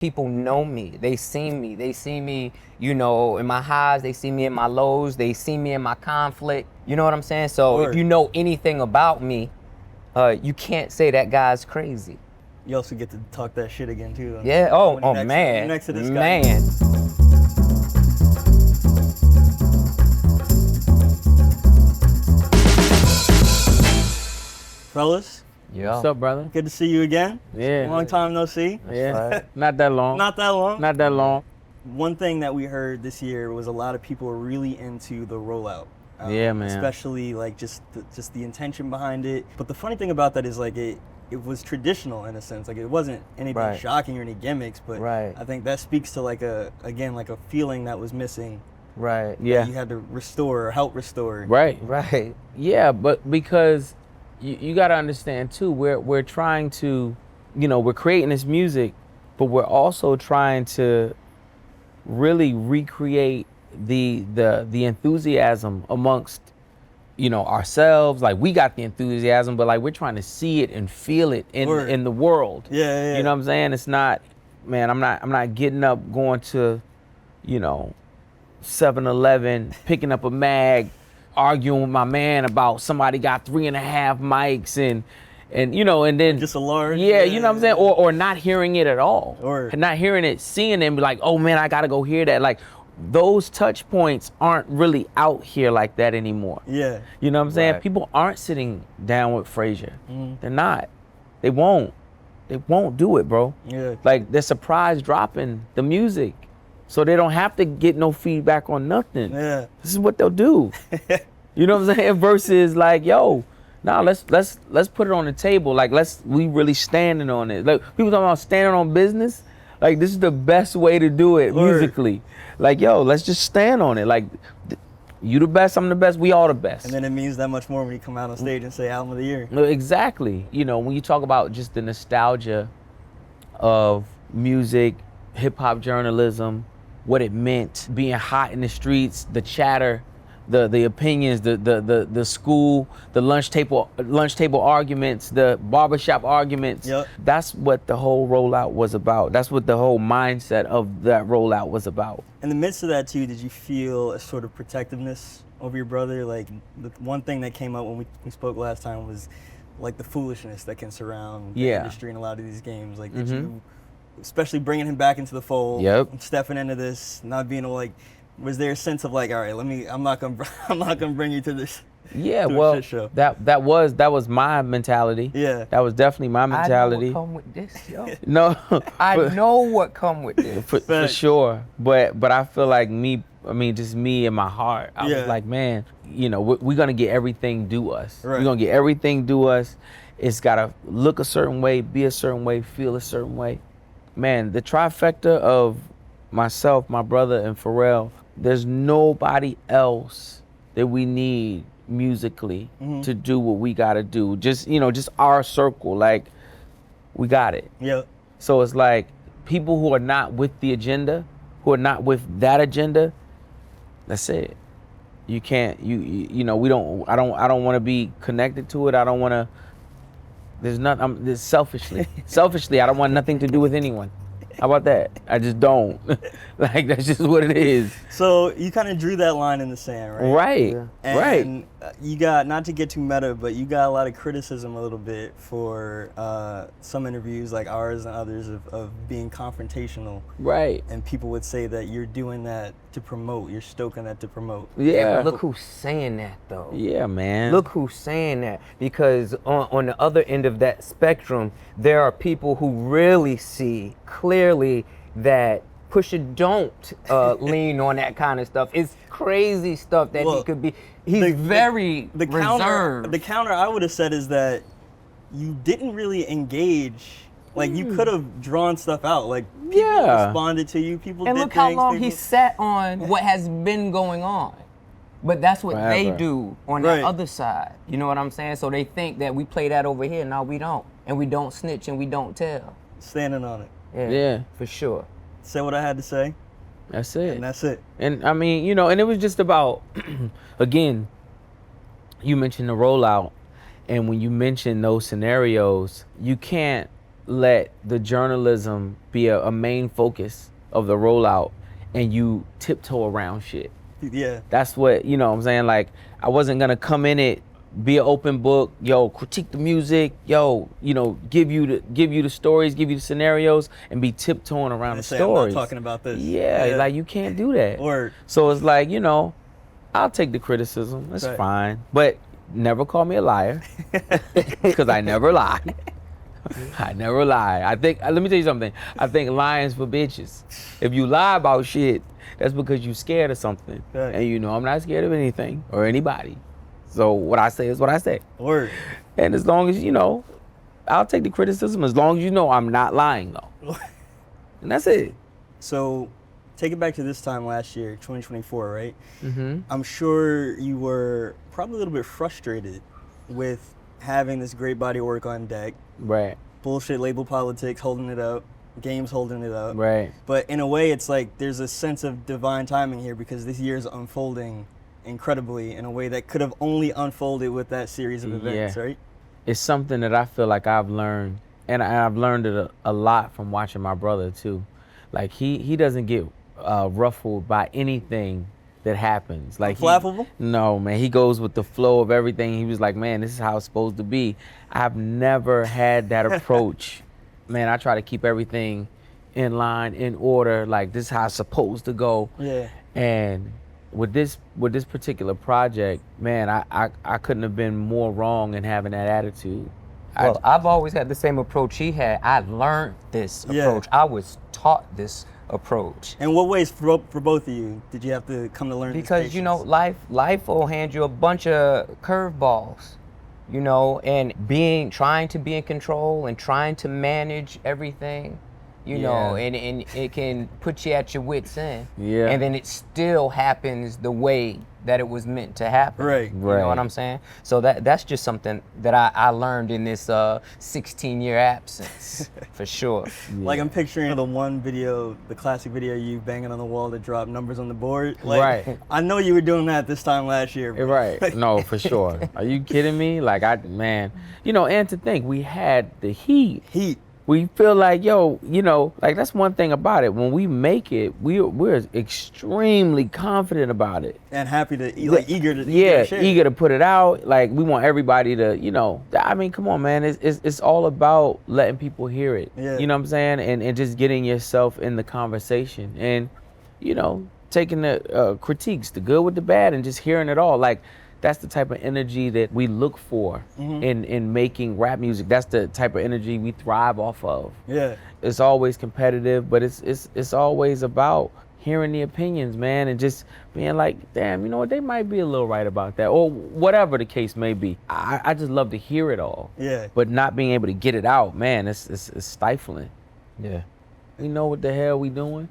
People know me. They see me. They see me, you know, in my highs. They see me in my lows. They see me in my conflict. You know what I'm saying? So if you know anything about me, you can't say that guy's crazy. You also get to talk that shit again too. Though. Yeah. Oh man. Next to this guy. Man. Fellas. Yeah. What's up, brother? Good to see you again. Yeah. Long time no see. Yeah. Right. Not that long. Not that long. Not that long. One thing that we heard this year was a lot of people were really into the rollout. Yeah, man. Especially like just the intention behind it. But the funny thing about that is like it was traditional in a sense. Like it wasn't anything shocking or any gimmicks, but I think that speaks to like a feeling that was missing. Right. Yeah. You had to restore or help restore. Right. Right. Yeah, but because you got to understand too, we're trying to, you know, we're creating this music, but we're also trying to really recreate the enthusiasm amongst, you know, ourselves. Like we got the enthusiasm, but like we're trying to see it and feel it in the world. Yeah. You know what I'm saying? It's not, man, I'm not getting up going to, you know, 7-Eleven, picking up a mag, arguing with my man about somebody got 3.5 mics and you know, and then just a large. Yeah, you know what I'm saying? Or not hearing it at all. Or not hearing it, seeing it and be like, oh man, I gotta go hear that. Like those touch points aren't really out here like that anymore. Yeah. You know what I'm saying? Right. People aren't sitting down with Frazier. They're not. They won't do it, bro. Yeah. Like they're surprise dropping the music. So they don't have to get no feedback on nothing. Yeah. This is what they'll do. You know what I'm saying? Versus like, yo, nah, let's put it on the table. Like we really standing on it. Like people talking about standing on business. Like this is the best way to do it musically. Like, yo, let's just stand on it. Like you the best, I'm the best, we all the best. And then it means that much more when you come out on stage and say album of the year. Exactly. You know, when you talk about just the nostalgia of music, hip hop journalism, what it meant, being hot in the streets, the chatter, the opinions, the school, the lunch table arguments, the barbershop arguments. Yep. That's what the whole rollout was about. That's what the whole mindset of that rollout was about. In the midst of that too, did you feel a sort of protectiveness over your brother? Like the one thing that came up when we spoke last time was like the foolishness that can surround the industry in a lot of these games. Like did you, especially bringing him back into the fold, stepping into this, not being like, was there a sense of like, all right, I'm not gonna bring you to this. Yeah, to well, a shit show. that was my mentality. Yeah, that was definitely my mentality. I know what come with this, yo. No, I know what come with this. For sure. But I feel like just me in my heart. I was like, man, you know, we're gonna get everything due us. Right. We're gonna get everything due us. It's gotta look a certain way, be a certain way, feel a certain way. Man, the trifecta of myself, my brother, and Pharrell, there's nobody else that we need musically to do what we gotta do. Just, you know, just our circle, like, we got it. Yeah. So it's like, people who are not with the agenda, who are not with that agenda, that's it. You can't, you know, I don't wanna be connected to it. I don't wanna, selfishly, I don't want nothing to do with anyone. How about that? I just don't. Like, that's just what it is. So you kind of drew that line in the sand, right? Right, yeah. And you got, not to get too meta, but you got a lot of criticism a little bit for some interviews like ours and others of being confrontational. Right. And people would say that you're doing that to promote, you're stoking that to promote. Yeah. Look who's saying that though. Yeah, man. Look who's saying that, because on the other end of that spectrum, there are people who really see clearly that Pusha don't lean on that kind of stuff. It's crazy stuff that he could be. He's very reserved. The counter I would have said is that you didn't really engage. Like you could have drawn stuff out. Like people responded to you. People and did look how things, long he sat on what has been going on. But that's what they do on the other side. You know what I'm saying? So they think that we play that over here. No, we don't. And we don't snitch and we don't tell. Standing on it. Yeah, for sure. Say what I had to say. That's it. And that's it. And I mean, you know, and it was just about, again, you mentioned the rollout. And when you mention those scenarios, you can't let the journalism be a main focus of the rollout and you tiptoe around shit. Yeah. That's what, you know what I'm saying? Like, I wasn't gonna come in it, be an open book, yo, critique the music, yo, you know, give you the stories, give you the scenarios, and be tiptoeing around the stories. I'm not talking about this. Yeah, like you can't do that. Or so it's like, you know, I'll take the criticism. That's fine. But never call me a liar. Because I never lie. I never lie. I think, let me tell you something. I think lying's for bitches. If you lie about shit, that's because you're scared of something. Right. And you know I'm not scared of anything or anybody. So what I say is what I say. Word. And as long as, you know, I'll take the criticism as long as you know I'm not lying though. And that's it. So take it back to this time last year, 2024, right? Mm-hmm. I'm sure you were probably a little bit frustrated with having this great body of work on deck. Right. Bullshit label politics holding it up, games holding it up. Right. But in a way, it's like there's a sense of divine timing here because this year is unfolding incredibly in a way that could have only unfolded with that series of events, right? It's something that I feel like I've learned, and I've learned it a lot from watching my brother too. Like he doesn't get ruffled by anything that happens. Like Flappable? No, man. He goes with the flow of everything. He was like, man, this is how it's supposed to be. I've never had that approach. Man, I try to keep everything in line, in order. Like this is how it's supposed to go. Yeah. And with this particular project, man, I couldn't have been more wrong in having that attitude. Well, I've always had the same approach he had. I learned this approach. I was taught this approach. In what ways for both of you did you have to come to learn this Because, you know, life will hand you a bunch of curveballs, you know, and trying to be in control and trying to manage everything, you know, and it can put you at your wits' end. Yeah. And then it still happens the way that it was meant to happen. Right. You know what I'm saying? So that's just something that I learned in this 16-year absence, for sure. Like I'm picturing the one video, the classic video you banging on the wall to drop numbers on the board. Like, right. I know you were doing that this time last year. Bro. Right. No, for sure. Are you kidding me? Like man, you know, and to think we had the heat. We feel like, yo, you know, like that's one thing about it. When we make it, we're extremely confident about it. And happy to, like, eager to share. Eager to put it out. Like we want everybody to, you know, I mean, come on, man. It's all about letting people hear it. Yeah. You know what I'm saying? And just getting yourself in the conversation and, you know, taking the critiques, the good with the bad, and just hearing it all. Like, that's the type of energy that we look for in making rap music. That's the type of energy we thrive off of. Yeah. It's always competitive, but it's always about hearing the opinions, man, and just being like, damn, you know what, they might be a little right about that, or whatever the case may be. I just love to hear it all. Yeah. But not being able to get it out, man, it's stifling. Yeah. We know what the hell we doing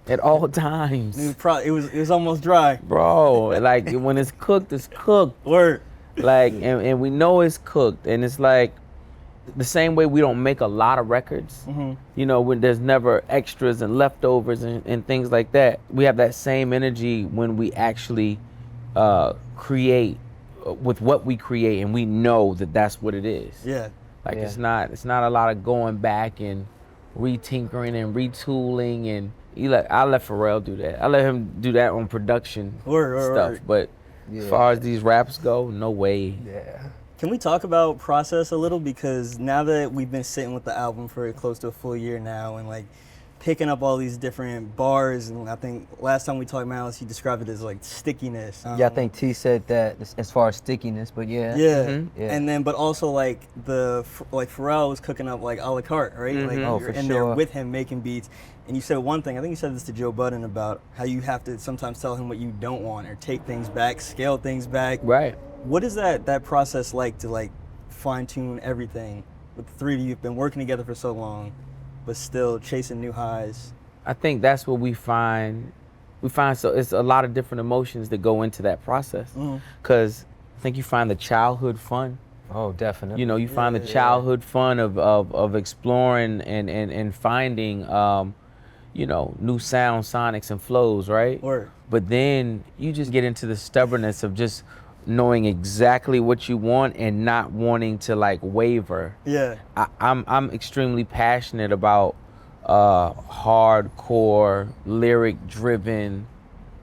at all times. It was almost dry. Bro, like when it's cooked, it's cooked. Word. Like, and we know it's cooked, and it's like the same way we don't make a lot of records, you know, when there's never extras and leftovers and things like that. We have that same energy when we actually create with what we create, and we know that that's what it is. Yeah. Like it's not a lot of going back and retinkering and retooling, and I let Pharrell do that. I let him do that on production stuff. But as far as these raps go, no way. Yeah. Can we talk about process a little? Because now that we've been sitting with the album for close to a full year now, and like picking up all these different bars, and I think last time we talked Malice, he described it as like stickiness. I think T said that as far as stickiness, but yeah. Yeah. And then, but also like Pharrell was cooking up like a la carte, right? Like you're in there with him making beats. And you said one thing, I think you said this to Joe Budden about how you have to sometimes tell him what you don't want, or take things back, scale things back. Right. What is that process like to like fine tune everything with the three of you? You've been working together for so long, but still chasing new highs. I think that's what we find. So it's a lot of different emotions that go into that process. Because I think you find the childhood fun. Oh, definitely. You know, you find the childhood fun of exploring and finding, you know, new sounds, sonics, and flows, right? Word. But then you just get into the stubbornness of just knowing exactly what you want and not wanting to like waver. Yeah. I'm extremely passionate about hardcore, lyric-driven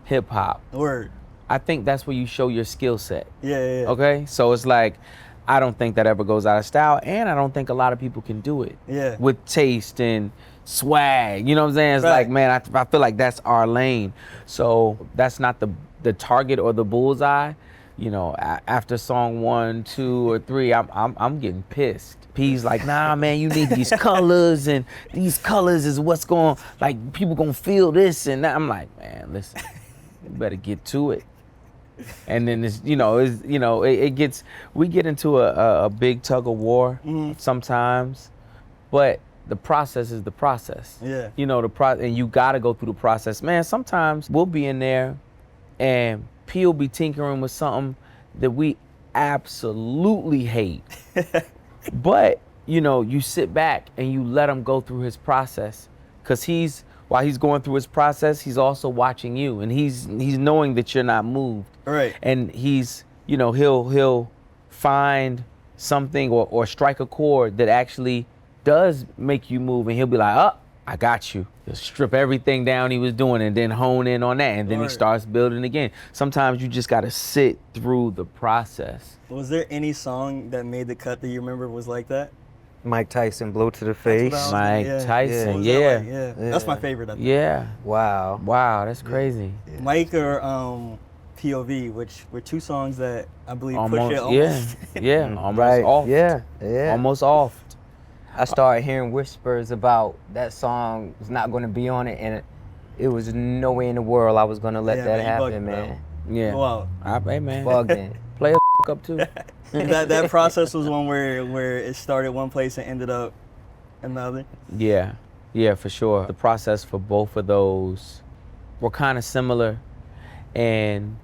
hip hop. Word. I think that's where you show your skill set. Yeah. Okay, so it's like, I don't think that ever goes out of style, and I don't think a lot of people can do it. Yeah. With taste and swag, you know what I'm saying? It's Right. like, man, I feel like that's our lane. So that's not the target or the bullseye. You know, after song 1, 2, or 3, I'm getting pissed. P's like, nah, man, you need these colors, and these colors is what's going, like, people gonna feel this and that. I'm like, man, listen, you better get to it. And then we get into a big tug of war sometimes, but the process is the process. Yeah. You know, and you gotta go through the process. Man, sometimes we'll be in there and P will be tinkering with something that we absolutely hate. But, you know, you sit back and you let him go through his process, because while he's going through his process, he's also watching you, and he's knowing that you're not moved. Right. And he's, you know, he'll find something or strike a chord that actually does make you move, and he'll be like, oh, I got you. He'll strip everything down he was doing and then hone in on that, and then he starts building again. Sometimes you just gotta sit through the process. Was there any song that made the cut that you remember was like that? Mike Tyson, Blow to the Face. Mike Tyson, What was yeah. that like? Yeah. That's my favorite, I think. Yeah. Wow. Wow, that's crazy. Yeah. Mike or POV, which were two songs that I believe Pusha almost, almost almost Right. off. Yeah. Almost off. I started hearing whispers about that song was not going to be on it, and it was no way in the world I was going to let that man, you happen, bugging, man. Yeah. Wow. Hey, man. Bugging. Play a up too. that process was one where it started one place and ended up another. Yeah, for sure. The process for both of those were kind of similar, and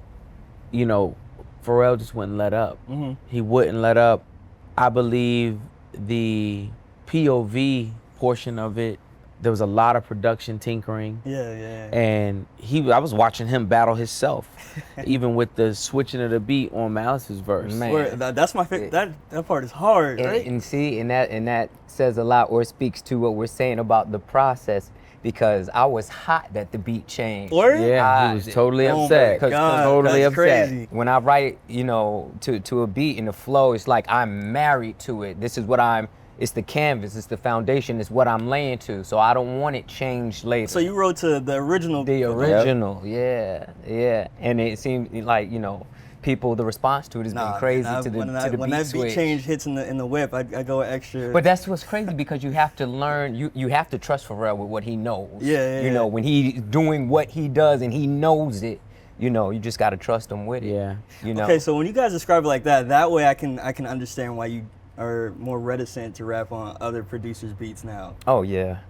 you know, Pharrell just wouldn't let up. Mm-hmm. He wouldn't let up. I believe the POV portion of it, there was a lot of production tinkering. Yeah. And I was watching him battle himself, even with the switching of the beat on Malice's verse. Man. That's my favorite. That part is hard, right? And see, and that says a lot, or speaks to what we're saying about the process, because I was hot that the beat changed. Word? Yeah, he was totally Oh my upset. God, Totally that's upset. crazy. When I write, you know, to a beat in the flow, it's like I'm married to it. This is what it's the canvas, it's the foundation, it's what I'm laying to. So I don't want it changed later. So you wrote to the original. The original, yeah. And it seemed like, you know, the response to it has been crazy to the when beat that switch. beat change hits in the whip, I go extra. But that's what's crazy, because you have to learn, you have to trust Pharrell with what he knows. Yeah. You know, when he's doing what he does and he knows it, you know, you just got to trust him with it. Yeah. You know? Okay, so when you guys describe it like that way I can understand why you are more reticent to rap on other producers' beats now. Oh, yeah,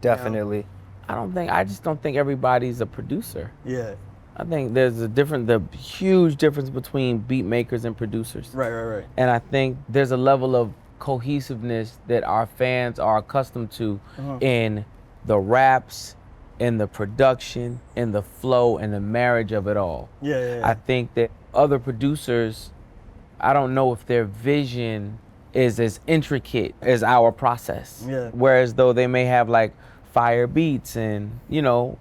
definitely. I just don't think everybody's a producer. Yeah. I think there's the huge difference between beat makers and producers. Right. And I think there's a level of cohesiveness that our fans are accustomed to in the raps, in the production, in the flow, and the marriage of it all. Yeah. I think that other producers, I don't know if their vision is as intricate as our process. Yeah. Whereas though they may have like fire beats and, you know,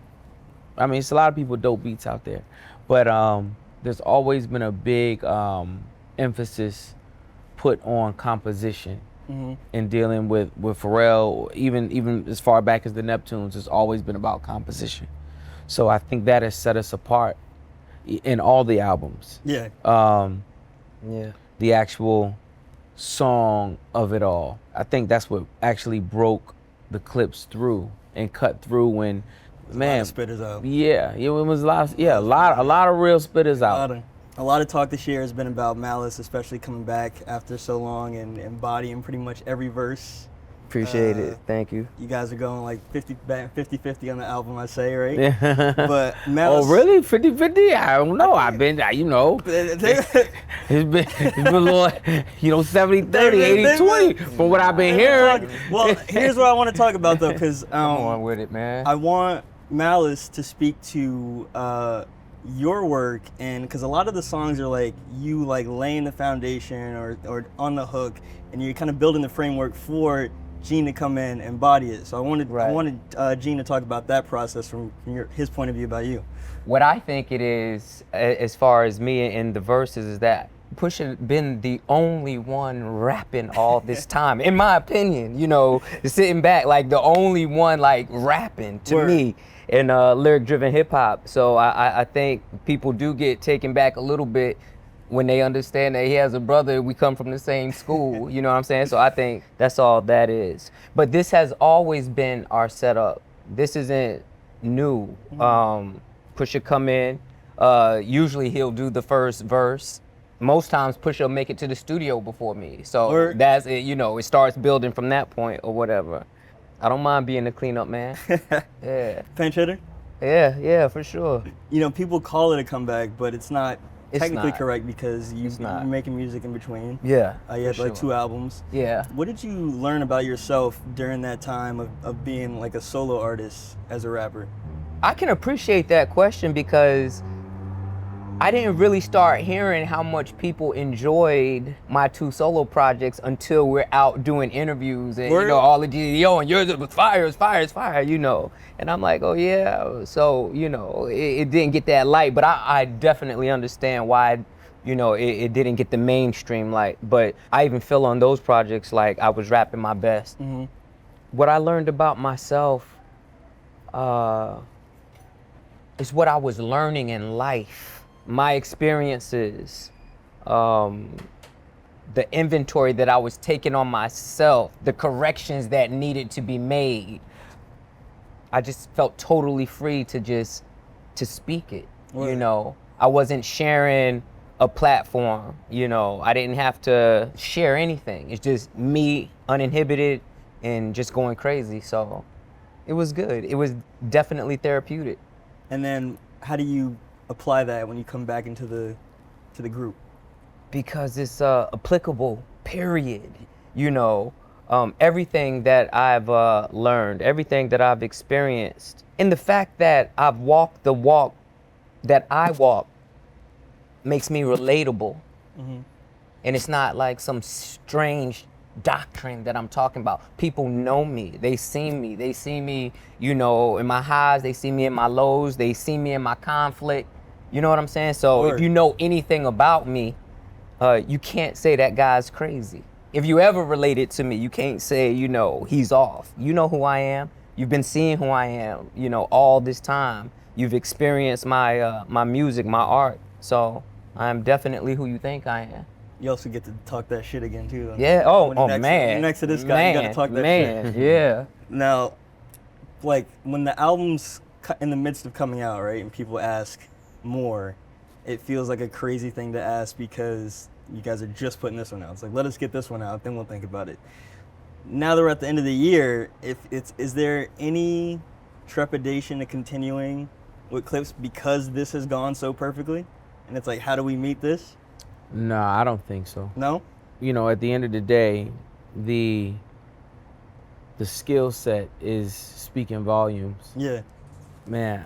I mean, it's a lot of people dope beats out there, but there's always been a big emphasis put on composition in dealing with Pharrell. Even as far back as the Neptunes, it's always been about composition. So I think that has set us apart in all the albums. Yeah. The actual song of it all. I think that's what actually broke the Clipse through and cut through when, man, a lot of spitters out. Yeah, it was a lot of real spitters out. A lot of talk this year has been about Malice, especially coming back after so long and embodying pretty much every verse. Appreciate it. Thank you. You guys are going like 50-50 on the album, I say, right? Yeah. But Malice. Oh, really? 50-50? I don't know. I've been, you know, it's been a little, you know, 70-30, 80-20 from what I've been hearing. Well, here's what I want to talk about, though, because Come on with it, man. I want Malice to speak to your work, and because a lot of the songs are like you like laying the foundation or on the hook, and you're kind of building the framework for Gene to come in and body it. So I wanted Gene to talk about that process from his point of view about you. What I think it is, as far as me and the verses, is that Pusha been the only one rapping all this time, in my opinion. You know, sitting back, like the only one like rapping to me in lyric-driven hip-hop. So I think people do get taken back a little bit when they understand that he has a brother, we come from the same school, you know what I'm saying? So I think that's all that is. But this has always been our setup. This isn't new. Pusha come in, usually he'll do the first verse. Most times Pusha will make it to the studio before me. So that's it, you know, it starts building from that point or whatever. I don't mind being the cleanup man. Yeah. Pinch hitter? Yeah, for sure. You know, people call it a comeback, but it's not technically not correct because you're making music in between. Yeah. You had like 2 albums. Yeah. What did you learn about yourself during that time of being like a solo artist as a rapper? I can appreciate that question because I didn't really start hearing how much people enjoyed my 2 solo projects until we're out doing interviews and you know, all of these, yo, and yours was fire, you know. And I'm like, oh yeah, so, you know, it didn't get that light, but I definitely understand why, you know, it didn't get the mainstream light. But I even feel on those projects like I was rapping my best. What I learned about myself is what I was learning in life. My experiences, the inventory that I was taking on myself, the corrections that needed to be made. I just felt totally free to speak it, you know. I wasn't sharing a platform, you know. I didn't have to share anything. It's just me, uninhibited, and just going crazy. So it was good. It was definitely therapeutic. And then how do you apply that when you come back into the group? Because it's applicable, period. You know, everything that I've learned, everything that I've experienced, and the fact that I've walked the walk that I walk makes me relatable. And it's not like some strange doctrine that I'm talking about. People know me, they see me, you know, in my highs, they see me in my lows, they see me in my conflict. You know what I'm saying? So if you know anything about me, you can't say that guy's crazy. If you ever related to me, you can't say, you know, he's off. You know who I am. You've been seeing who I am, you know, all this time. You've experienced my my music, my art. So I'm definitely who you think I am. You also get to talk that shit again too, though. Yeah. Man. Next to this guy, you gotta talk that shit. Yeah. Now, like when the album's in the midst of coming out, right, and people ask more, it feels like a crazy thing to ask because you guys are just putting this one out. It's like, let us get this one out, then we'll think about it. Now that we're at the end of the year, is there any trepidation to continuing with Clipse because this has gone so perfectly? And it's like, how do we meet this? No, I don't think so. No? You know, at the end of the day, the skill set is speaking volumes. Yeah. Man,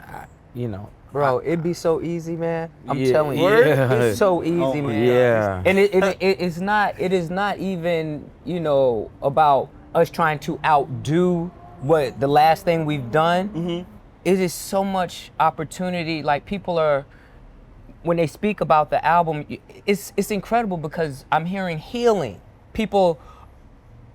you know. Bro, it'd be so easy, man. I'm Yeah, telling you, yeah. it's so easy, Oh my man. Yeah. And it is not even, you know, about us trying to outdo what the last thing we've done. It is so much opportunity. Like people are, when they speak about the album, it's incredible because I'm hearing healing. People,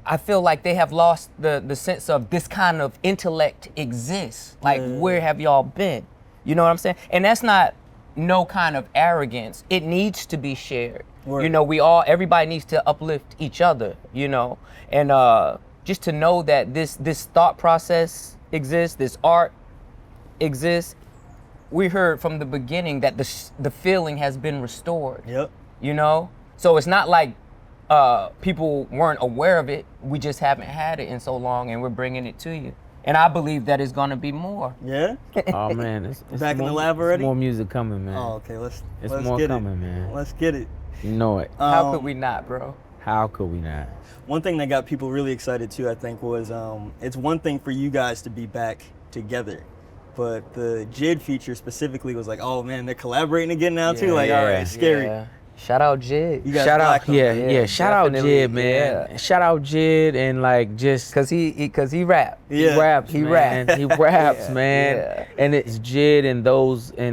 I feel like they have lost the sense of this kind of intellect exists. Like, where have y'all been? You know what I'm saying? And that's not no kind of arrogance. It needs to be shared. You know, everybody needs to uplift each other, you know? And just to know that this thought process exists, this art exists, we heard from the beginning that the feeling has been restored. Yep. You know? So it's not like people weren't aware of it. We just haven't had it in so long and we're bringing it to you. And I believe that it's gonna be more. Yeah? Oh man, it's Back more, in the lab already? More music coming, man. Oh, okay, let's more get coming, it. man. Let's get it. You know it. How could we not, bro? How could we not? One thing that got people really excited too, I think, was it's one thing for you guys to be back together, but the JID feature specifically was like, oh man, they're collaborating again now too. Like, all right, it's scary. Yeah. Shout out Jid. You guys Shout out, blacked them. yeah. Shout out definitely, Jid, man. yeah. Shout out Jid, and like just Cause he rap. he Yeah. raps, He man. rap. He raps, Yeah, man. yeah. And it's Jid and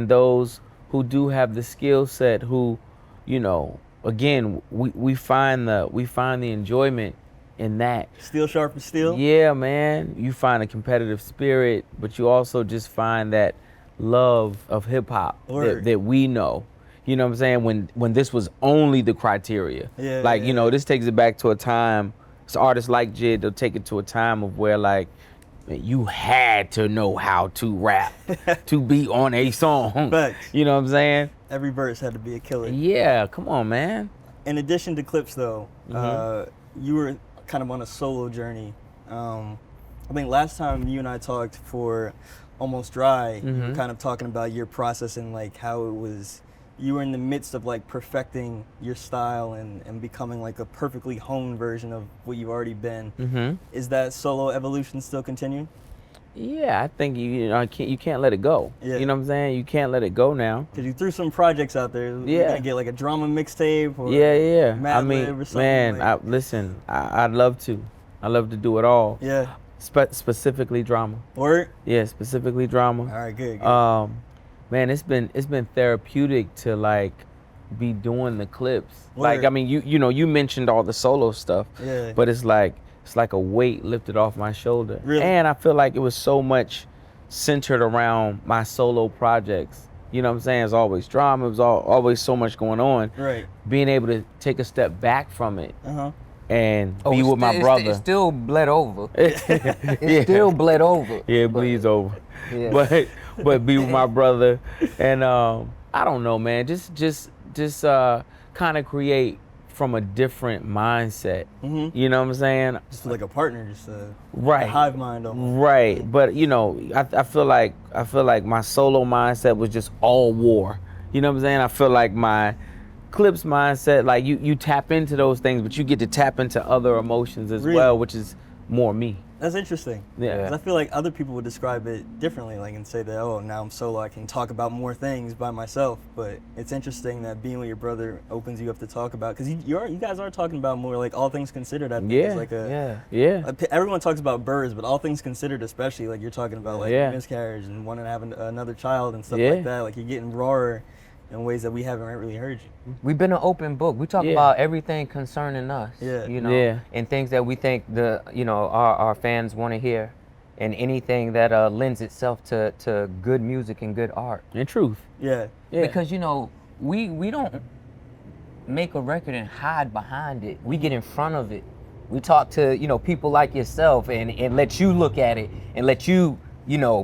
those who do have the skill set, who, you know, again, we find the enjoyment in that. Steel sharp as steel. Yeah, man. You find a competitive spirit, but you also just find that love of hip hop Word. that we know. You know what I'm saying? When this was only the criteria. Yeah, Like, yeah, you know, yeah. this takes it back to a time, it's artists like Jid, they'll take it to a time of where like, you had to know how to rap to be on a song. Facts. You know what I'm saying? Every verse had to be a killer. Yeah, come on, man. In addition to Clipse though, Mm-hmm. you were kind of on a solo journey. I think last time you and I talked for Almost Dry, you were kind of talking about your process and like how it was, you were in the midst of like perfecting your style and becoming like a perfectly honed version of what you've already been. Mm-hmm. Is that solo evolution still continuing? Yeah, I think you can't let it go. Yeah. You know what I'm saying? You can't let it go now. Because you threw some projects out there. You're Yeah. gonna get like a drama mixtape or Yeah. Mad I mean, Lib or something man, like- listen, I'd love to. I love to do it all. Yeah. Specifically drama. Word? Yeah, specifically drama. All right, good. Man, it's been therapeutic to like be doing the clips. Word. Like, I mean, you mentioned all the solo stuff, Yeah. but it's like a weight lifted off my shoulder. Really? And I feel like it was so much centered around my solo projects. You know what I'm saying? It's always drama. It was always so much going on. Right. Being able to take a step back from it Uh-huh. and be with my It brother. still bled over. Yeah. It still bled over. Yeah, it but- bleeds over. Yeah. But be with my brother, and I don't know, man. Just kind of create from a different mindset. Mm-hmm. You know what I'm saying? Just like a partner, just Right. a hive mind almost. Right. But you know, I feel like my solo mindset was just all war. You know what I'm saying? I feel like my Clipse mindset, like you tap into those things, but you get to tap into other emotions as Really? well, which is more me. That's interesting. Yeah. 'Cause I feel like other people would describe it differently, like and say that, oh, now I'm solo, I can talk about more things by myself. But it's interesting that being with your brother opens you up to talk about, because you guys are talking about more like all things considered. I think Yeah. it's like Yeah. everyone talks about birds, but all things considered, especially like you're talking about like Yeah. miscarriage and wanting to have another child and stuff Yeah. like that. Like you're getting rawer in ways that we haven't really heard you. We've been an open book. We talk Yeah. about everything concerning us. Yeah. You know, Yeah. and things that we think our fans want to hear, and anything that lends itself to good music and good art. And truth. Yeah. Yeah. Because we don't make a record and hide behind it. We get in front of it. We talk to people like yourself and let you look at it and let you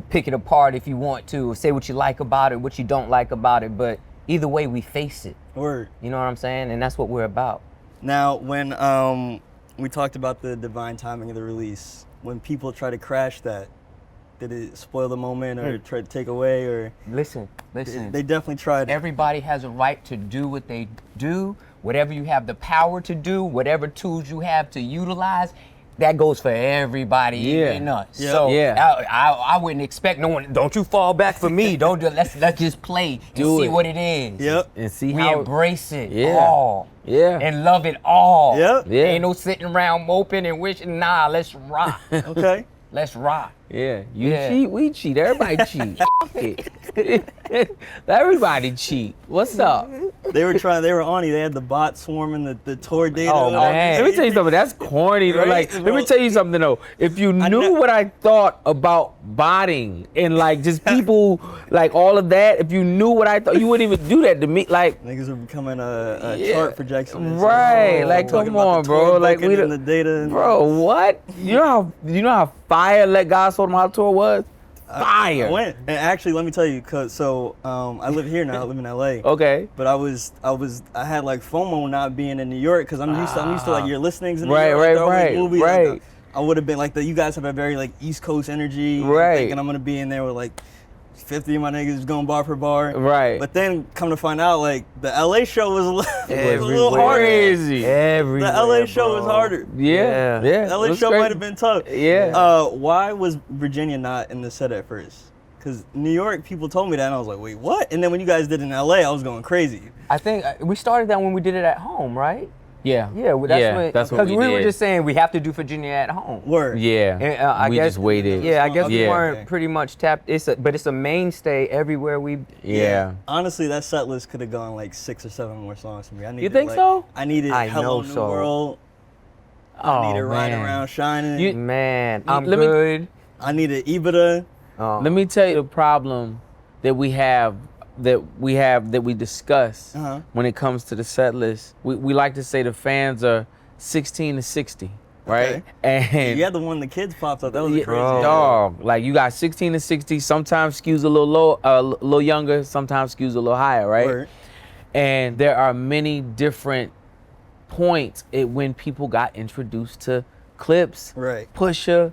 pick it apart if you want to, say what you like about it, what you don't like about it. But either way, we face it. Word. You know what I'm saying? And that's what we're about. Now, when we talked about the divine timing of the release, when people try to crash that, did it spoil the moment or try to take away, or Listen. they definitely tried it. Everybody has a right to do what they do, whatever you have the power to do, whatever tools you have to utilize. That goes for everybody, Yeah. even us. Yeah. So Yeah. I wouldn't expect no one. Don't you fall back for me. Don't do. Let's just play and Do see it. what it is. Yep. And see We how embrace it Yeah. all. Yeah. And love it all. Yep. Yeah. Ain't no sitting around moping and wishing. Nah, let's rock. Okay. Let's rock. Yeah, you Yeah. cheat, we cheat. Everybody cheat. Fuck it. Everybody cheat. What's up? They were on you. They had the bot swarming the tour data. Oh, and all man. this. Let me tell you something. That's corny. Right? Like, let me Well, tell you something though. If you knew know- what I thought about botting and like just people, like all of that, if you knew what I thought, you wouldn't even do that to me. Like, Niggas are becoming a Yeah. chart projection. right? Like, Talking come about on, the bro. tour Like, booking we and the data. And bro, what? You know how fire Let God Sold My Tour was? Fire. I went, and actually, let me tell you, I live here now. I live in LA. Okay. But I had like FOMO not being in New York, because I'm used to like your listenings in New Right, York. right, like, they're always right, movies, right. like, I would have been like you guys have a very like East Coast energy. Right. Thinking I'm gonna be in there with like 50 of my niggas going bar for bar. Right. But then come to find out, like the LA show was a little Everywhere. harder. Crazy. Everywhere, The LA show was bro. harder. Yeah. Yeah. Yeah. LA it was show crazy. might have been tough. Yeah. Why was Virginia not in the set at first? Because New York, people told me that, and I was like, wait, what? And then when you guys did it in LA, I was going crazy. I think we started that when we did it at home, right? Yeah. Yeah, That's what because we we were did. just saying we have to do Virginia at home. Word. Yeah. And, I we guess, just waited. Yeah, I guess we Yeah. weren't Okay. pretty much tapped. But it's a mainstay everywhere we. Yeah. Honestly, that set list could have gone like 6 or 7 more songs for me. I needed, You think like, so? I needed I Hello know New so. World. Oh, I needed Ride man. Around Shining. You- Man, I'm Let me- good. I needed Ibra. Let me tell you the problem that we have that we discuss Uh-huh. when it comes to the set list. We like to say the fans are 16 to 60, right? And You had the one the kids popped up. That was yeah, a crazy. dog. Like you got 16 to 60. Sometimes skews a little low, a little younger. Sometimes skews a little higher, right? Word. And there are many different points when people got introduced to Clipse, Right. Pusha,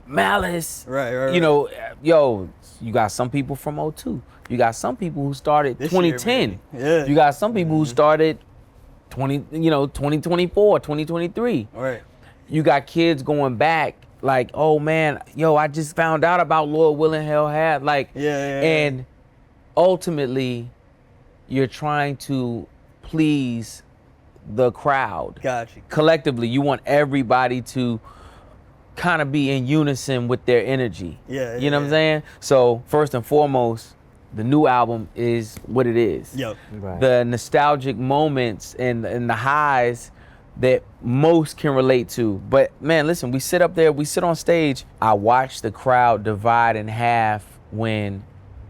Malice. Right. You know, yo, you got some people from 02. You got some people who started This year, 2010. maybe. Yeah. You got some people who started 2024, 2023. Right. You got kids going back like, oh man, yo, I just found out about Lord Will and Hell Had. Like, Yeah. and ultimately, you're trying to please the crowd. Got you. Collectively, you want everybody to kind of be in unison with their energy. Yeah. You know what I'm saying? So first and foremost, the new album is what it is. Yep. Right. The nostalgic moments and the highs that most can relate to. But man, listen, we sit up there, we sit on stage. I watch the crowd divide in half when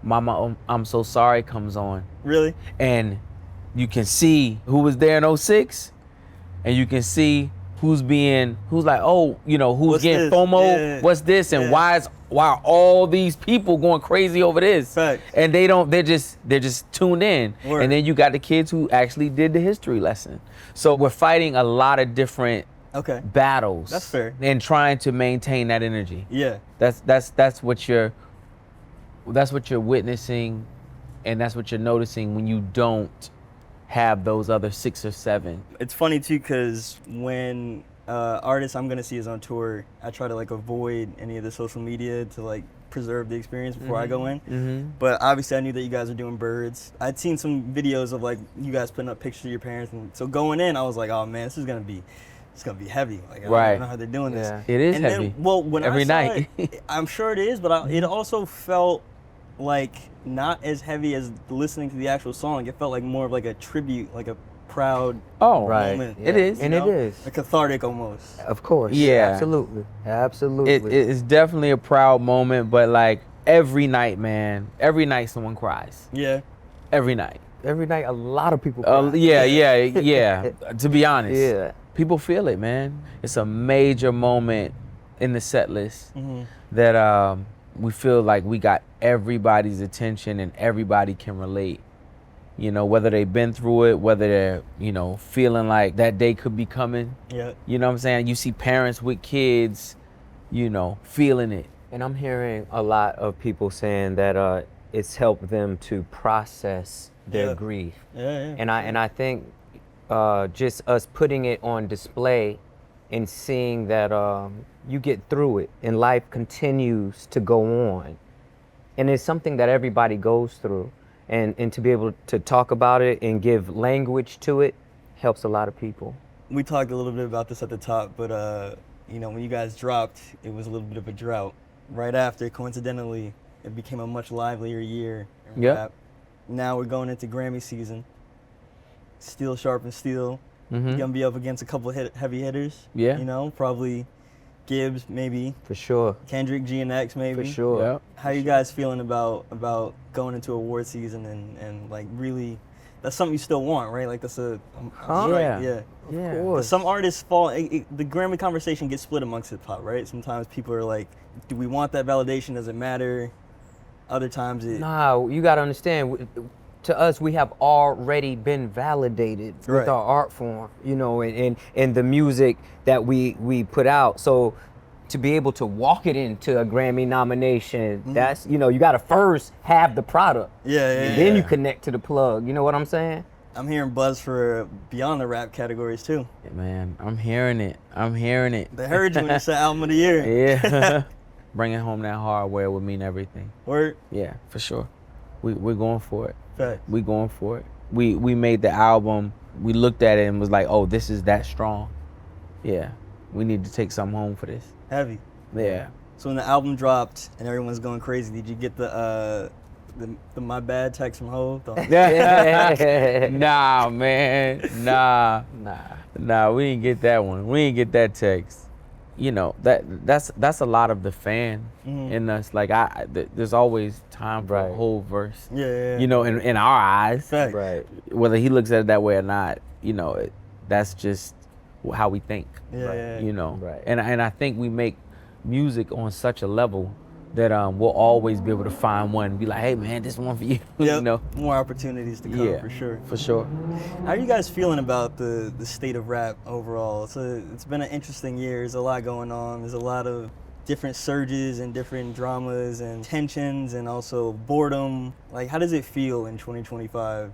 Mama I'm So Sorry comes on. Really? And you can see who was there in 06, and you can see who's like, oh, you know, who's What's getting this? FOMO, Yeah. what's this, and Yeah. why are all these people going crazy over this? Facts. And they're just tuned in. Word. And then you got the kids who actually did the history lesson. So we're fighting a lot of different Okay. battles. That's fair. And trying to maintain that energy. Yeah. That's what you're witnessing, and that's what you're noticing when you don't have those other 6 or 7. It's funny too, because when artists I'm gonna see is on tour, I try to like avoid any of the social media to like preserve the experience before I go in. Mm-hmm. But obviously I knew that you guys were doing birds. I'd seen some videos of like you guys putting up pictures of your parents, and so going in I was like, oh man, it's gonna be heavy. Like I Right. don't know how they're doing this. Yeah. It is And heavy. then, well, when Every I saw night. it, I'm sure it is, but it also felt like not as heavy as listening to the actual song. It felt like more of like a tribute, like a proud Oh, Right. moment. It is. And you know? it is. Like cathartic almost. Of course. Yeah. Absolutely. Absolutely. It's definitely a proud moment, but like every night, man, every night someone cries. Yeah. Every night. Every night, a lot of people cry. Yeah. To be honest, Yeah. people feel it, man. It's a major moment in the set list Mm-hmm. that we feel like we got everybody's attention and everybody can relate. You know, whether they've been through it, whether they're, you know, feeling like that day could be coming. Yeah. You know what I'm saying? You see parents with kids, you know, feeling it. And I'm hearing a lot of people saying that it's helped them to process their Yeah. grief. Yeah. And I think just us putting it on display and seeing that you get through it and life continues to go on. And it's something that everybody goes through. And to be able to talk about it and give language to it helps a lot of people. We talked a little bit about this at the top, but you know, when you guys dropped, it was a little bit of a drought. Right after, coincidentally, it became a much livelier year. in Yep. rap. Now we're going into Grammy season. Steel sharpens steel. Mm-hmm. You're gonna be up against a couple of heavy hitters. Yeah. You know, probably Gibbs, maybe For sure. Kendrick, G and X, maybe. For sure. Yep. How you guys feeling about going into award season and like really, that's something you still want, right? Like that's a Huh? strike, Yeah. yeah. Of Yeah. But course. some artists fall. The Grammy conversation gets split amongst hip hop, right? Sometimes people are like, "Do we want that validation? Does it matter?" Other times it. Nah, you gotta understand. To us, we have already been validated with Right. our art form, you know, and the music that we put out. So to be able to walk it into a Grammy nomination, that's, you know, you gotta first have the product. Yeah, And then you yeah. connect to the plug. You know what I'm saying? I'm hearing buzz for beyond the rap categories too. Yeah, man, I'm hearing it. They heard you when you said album of the year. Yeah. bringing home that hardware would mean everything. Word. Yeah, for sure. We're going for it. Facts. We going for it. We made the album. We looked at it and was like, oh, this is that strong. Yeah, we need to take something home for this. Heavy. Yeah. So when the album dropped and everyone's going crazy, did you get the my bad text from Ho? Nah, man. Nah, we didn't get that one. We didn't get that text. You know, that's a lot of the fan in us. Like there's always time for a whole verse. Yeah. You know, in our eyes. Fact. Right. Whether he looks at it that way or not, you know, that's just how we think. Yeah. You know. Right. And I think we make music on such a level that we'll always be able to find one and be like, hey man, this one for you. Yep. You know. More opportunities to come for sure. For sure. How are you guys feeling about the state of rap overall? It's been an interesting year. There's a lot going on. There's a lot of different surges and different dramas and tensions and also boredom. Like, how does it feel in 2025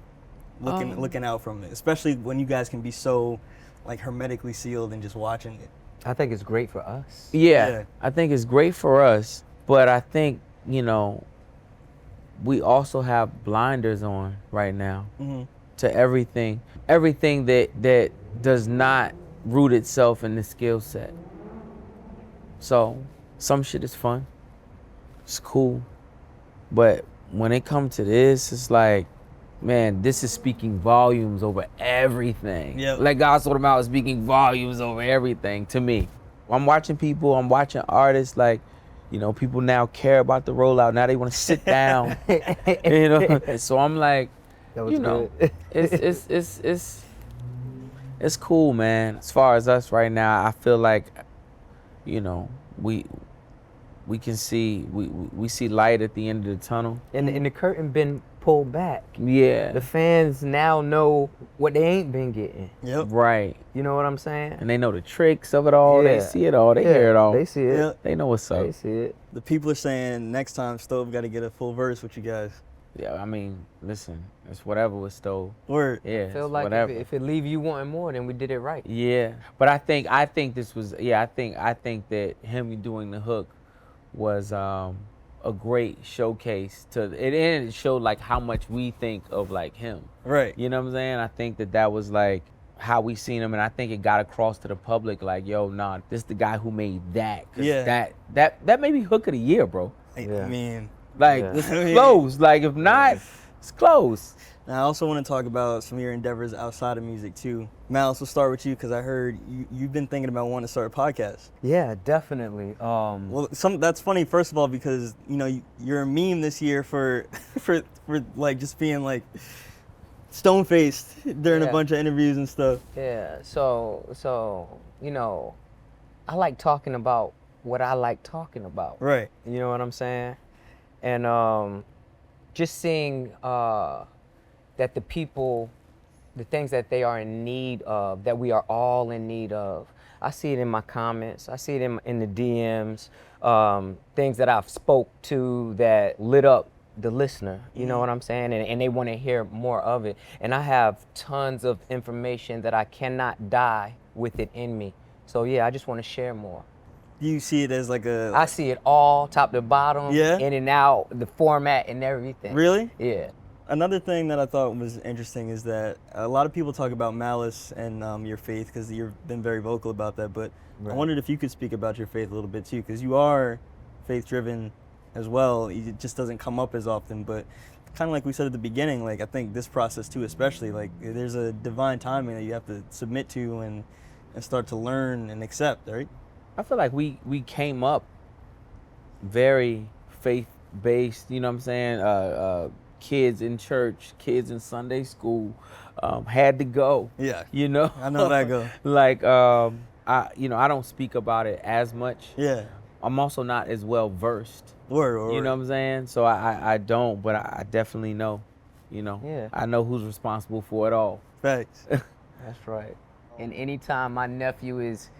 looking out from it? Especially when you guys can be so like hermetically sealed and just watching it. I think it's great for us. Yeah, I think it's great for us, but I think, you know, we also have blinders on right now to everything that does not root itself in the skill set. So some shit is fun, it's cool, but when it comes to this, it's like, man, this is speaking volumes over everything. Yep. Like God sort of out is speaking volumes over everything to me. I'm watching people, I'm watching artists, like, you know, people now care about the rollout. Now they want to sit down, you know. So I'm like, you know, it's cool, man. As far as us right now, I feel like, you know, we can see we see light at the end of the tunnel. And the curtain been pulled back. Yeah. The fans now know what they ain't been getting. Yep. Right. You know what I'm saying? And they know the tricks of it all. They see it all. They hear it all. They see it. Yep. They know what's up. They see it. The people are saying next time Stove got to get a full verse with you guys. Yeah, I mean, listen, it's whatever with Stove. Word. Yeah, I feel it's like whatever. if it leave you wanting more, then we did it right. Yeah, but I think this was, I think that him doing the hook was a great showcase to it, and it showed like how much we think of like him. Right. You know what I'm saying? I think that was like how we seen him, and I think it got across to the public like, yo, nah, this is the guy who made that. 'Cause that may be hook of the year, bro. I mean, like it's close. Like if not, it's close. Now I also want to talk about some of your endeavors outside of music too. Malice, we'll start with you because I heard you've been thinking about wanting to start a podcast. Yeah, definitely. Well, that's funny. First of all, because you know you're a meme this year for like just being like stone faced during a bunch of interviews and stuff. Yeah. So you know, I like talking about what I like talking about. Right. You know what I'm saying? And just seeing that the people, the things that they are in need of, that we are all in need of. I see it in my comments. I see it in the DMs, things that I've spoke to that lit up the listener, you know what I'm saying? And they want to hear more of it. And I have tons of information that I cannot die with it in me. So yeah, I just want to share more. Do you see it as like I see it all, top to bottom, Yeah? in and out, the format and everything. Really? Yeah. Another thing that I thought was interesting is that a lot of people talk about Malice and your faith because you've been very vocal about that, but I wondered if you could speak about your faith a little bit too, because you are faith-driven as well. It just doesn't come up as often, but kind of like we said at the beginning, like I think this process too especially, like there's a divine timing that you have to submit to and start to learn and accept, right? I feel like we came up very faith-based, you know what I'm saying? Kids in church, kids in Sunday school, had to go. Yeah. You know? I know that go. Like, I don't speak about it as much. Yeah. I'm also not as well versed. Word. You know what I'm saying? So I don't, but I definitely know, you know? Yeah. I know who's responsible for it all. Facts. That's right. And anytime my nephew is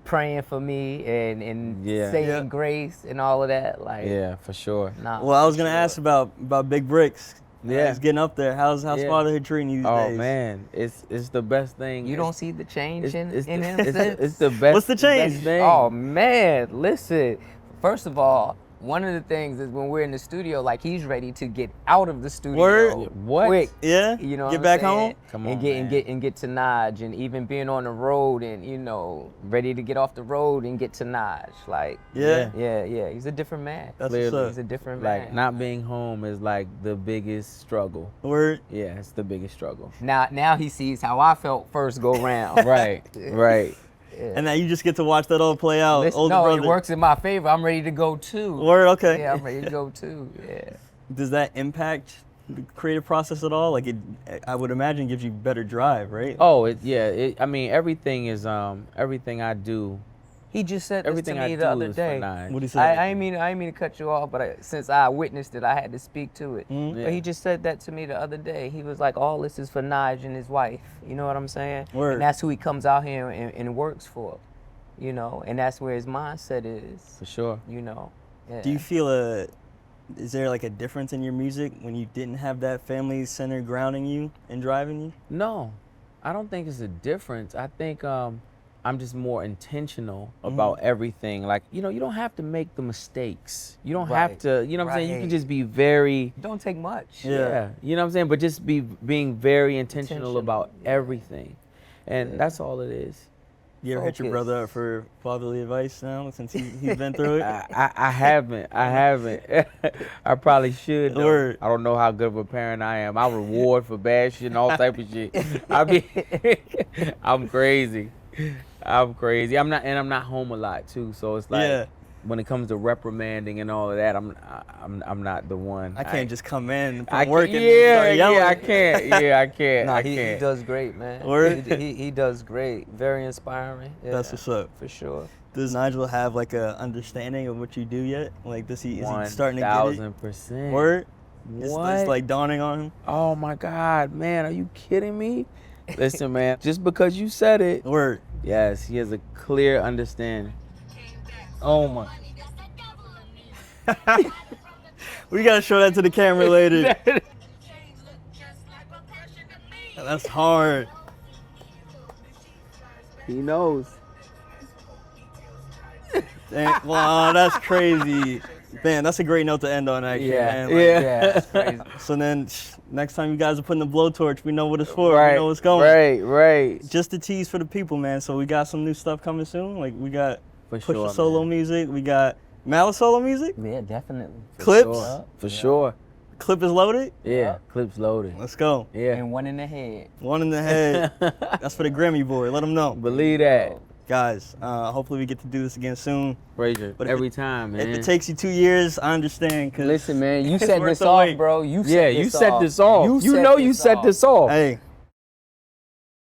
praying for me and saying grace and all of that, like for sure. Nah, Well, I was gonna ask about Big Bricks. Yeah. He's getting up there. How's Fatherhood treating you these days? Oh man, it's the best thing. You don't see the change in him? It's the best. What's the change? Best thing. Oh man, listen. First of all, one of the things is when we're in the studio, like he's ready to get out of the studio. Word? What? Quick. Yeah? You know, Get what back I'm saying? home? Come and on, get man. and get to Naj, and even being on the road, and you know, ready to get off the road and get to Naj. Like, Yeah. yeah. He's a different man. That's Clearly. what's He's a up. different Like man. not being home is like the biggest struggle. Word? Yeah, it's the biggest struggle. Now he sees how I felt first go round. Right. And now you just get to watch that all play out. Listen, Older no, brother. it works in my favor. I'm ready to go too. Word, okay. Yeah, I'm ready to go too. Yeah. Does that impact the creative process at all? Like I would imagine gives you better drive, right? Oh, I mean, everything is everything I do. He just said this Everything to I me do the other is day. for Naj. What'd he say? I ain't mean to cut you off, but since I witnessed it, I had to speak to it. Mhm. But he just said that to me the other day. He was like, all this is for Naj and his wife. You know what I'm saying? Word. And that's who he comes out here and works for. You know, and that's where his mindset is. For sure. You know. Yeah. Do you feel is there like a difference in your music when you didn't have that family center grounding you and driving you? No, I don't think it's a difference. I think I'm just more intentional about everything. Like, you know, you don't have to make the mistakes. You don't have Right. to, you know what I'm saying? You can Right. just be very, Don't take much. Yeah. you know what I'm saying? But just being very intentional about Yeah. everything. And Yeah. that's all it is. You ever hit your Focus. brother up for fatherly advice now since he's been through it? I haven't. I probably should. Though. Word. I don't know how good of a parent I am. I reward for bad shit and all type of shit. I'm crazy. I'm not home a lot too. So it's like Yeah. when it comes to reprimanding and all of that, I'm not the one. I can't just come in I from work can't, and start yelling. I can't. Yeah, I can't. Nah, I he can't. does great, man. Word? He does great. Very inspiring. Yeah, That's what's up. for sure. Does Nigel have like a understanding of what you do yet? Like, is he starting to get it? 1000%. Word? What? It's like dawning on him? Oh my God, man, are you kidding me? Listen, man, just because you said it, Word. yes, he has a clear understanding. Oh my. We gotta show that to the camera later. That's hard. He knows. Dang, wow, that's crazy. Man, that's a great note to end on, actually. Yeah, Man. Like, yeah. Yeah, it's crazy. So then, next time you guys are putting the blowtorch, we know what it's for. Right, We know what's going. right. Just a tease for the people, man. So we got some new stuff coming soon. Like we got For Pusha sure, solo man. music. We got Malice solo music. Yeah, definitely. Clips. Sure. For sure. Clip is loaded. Yeah, clips loaded. Let's go. Yeah, And one in the head. One in the head. That's for the Grammy board. Let them know. believe that. Guys, hopefully we get to do this again soon. Frazier, But if every it- time, man. If it takes you 2 years, I understand. Cause Listen, man, you it's set worth this the off, wait. bro. You yeah, set you this set off. this off. You set know this you set off. this off. Hey,